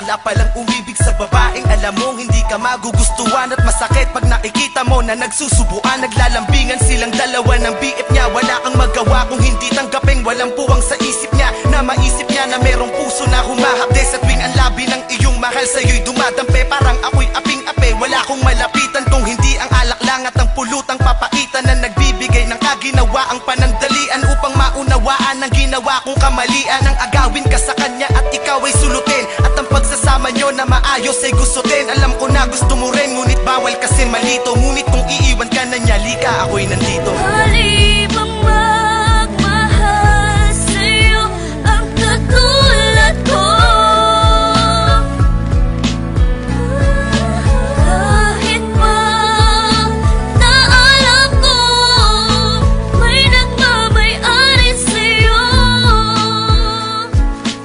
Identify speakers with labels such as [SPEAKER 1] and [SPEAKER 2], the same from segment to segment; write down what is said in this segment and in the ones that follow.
[SPEAKER 1] Wala palang umibig sa babaeng alam mong hindi ka magugustuhan. At masakit pag nakikita mo na nagsusubuan. Naglalambingan silang dalawa ng BF niya. Wala kang magawa kung hindi tanggapin. Walang puwang sa isip niya na maisip niya na merong puso na humahapde. Sa tuwing ang labi ng iyong mahal sa'yo'y dumadampe. Parang ako'y aping-ape, wala kong malapitan kung hindi ang alak lang at ang pulutang papaitan na nagbibigay ng kaginawa ang panandalian upang maunawaan ang ginawa kong kamalian. Ang agawin ka sa kanya at ikaw ay sulutin, at ang pagsasama nyo na maayos ay gustutin. Alam ko na gusto mo rin, ngunit bawal kasi malito. Ngunit kung iiwan ka na niya, lika ako'y nandito.
[SPEAKER 2] Halibang magmahal sa'yo ang katulad ko. Kahit pa na alam ko may nagmamay-ari sa'yo.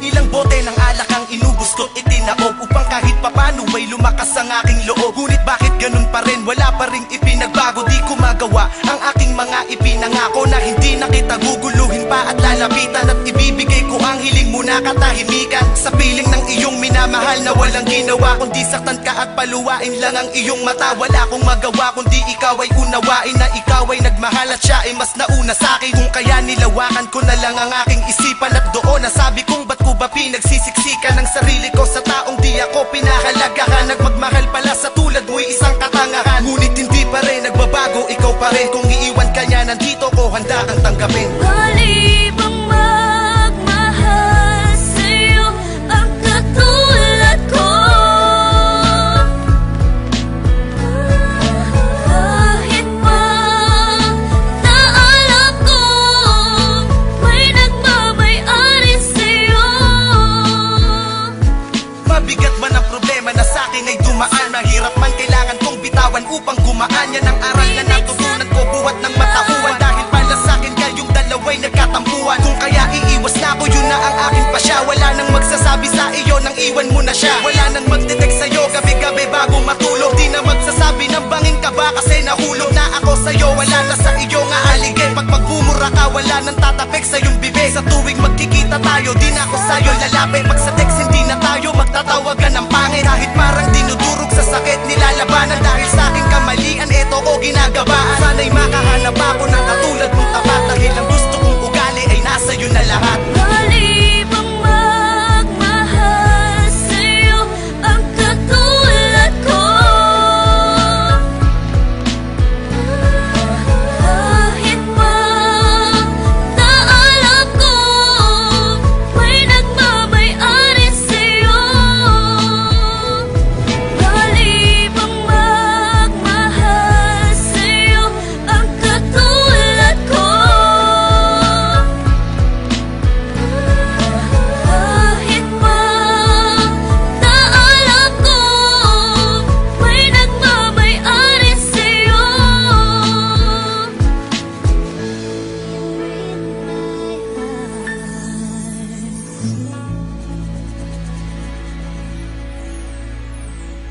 [SPEAKER 1] Ilang bote ng alak ang inubos ko't itinaob upang kahit papano ay lumakas ang aking loob. Ngunit bakit ganun pa rin? Wala pa rin ipinagbago. Di ko magawa ang aking mga ipinangako na hindi na kita guguluhin pa at lalapitan. At ibibigay ko ang hiling mo na katahimikan sa piling ng iyong minamahal na walang ginawa kundi saktan ka at paluwain lang ang iyong mata. Wala akong magawa kundi ikaw ay unawain na ikaw ay nagmahal at siya ay mas nauna sa'kin. Kung kaya nilawakan ko na lang ang aking isipan at doon nasabi kong ba't ko ba pinagsisiksikan ng sarili ko sa taong di ako pinahalagahan. Nagmagmahal pala sa tulad mo'y isang katangahan. Ngunit hindi pa rin nagbabago, ikaw pa rin. Kung iiwan ka niya, nandito ko, handa kang tanggapin.
[SPEAKER 2] Halibang magmahal sa'yo ang katulad ko. Kahit pa na alam ko may nagmamay-ari sa'yo.
[SPEAKER 1] Mabigat man ang problema na sa'kin ay dumaan. Mahirap man kailangan kong bitawan upang gumaan. Yan ang aral na natutunan ko buhat ng matauhan. Dahil pala sa'kin kayong dalawa'y nagkatampuhan. Kung kaya iiwas na ako, yun na ang aking pasya. Wala nang magsasabi sa iyo nang iwan mo na siya. Wala nang magdetect sa'yo gabi-gabi bago matulog. Di na magsasabi ng bangin ka ba kasi nahulog na ako sa'yo. Wala na sa iyo nga aligay. Pag magmumura ka, wala nang tatapik sa iyong bibig. Sa tuwing magkikita tayo, di na ako sa'yo lalapit. Pag sa text hindi na tayo magtatawagan ng pangit. Kahit parang dinudurog sa sakit,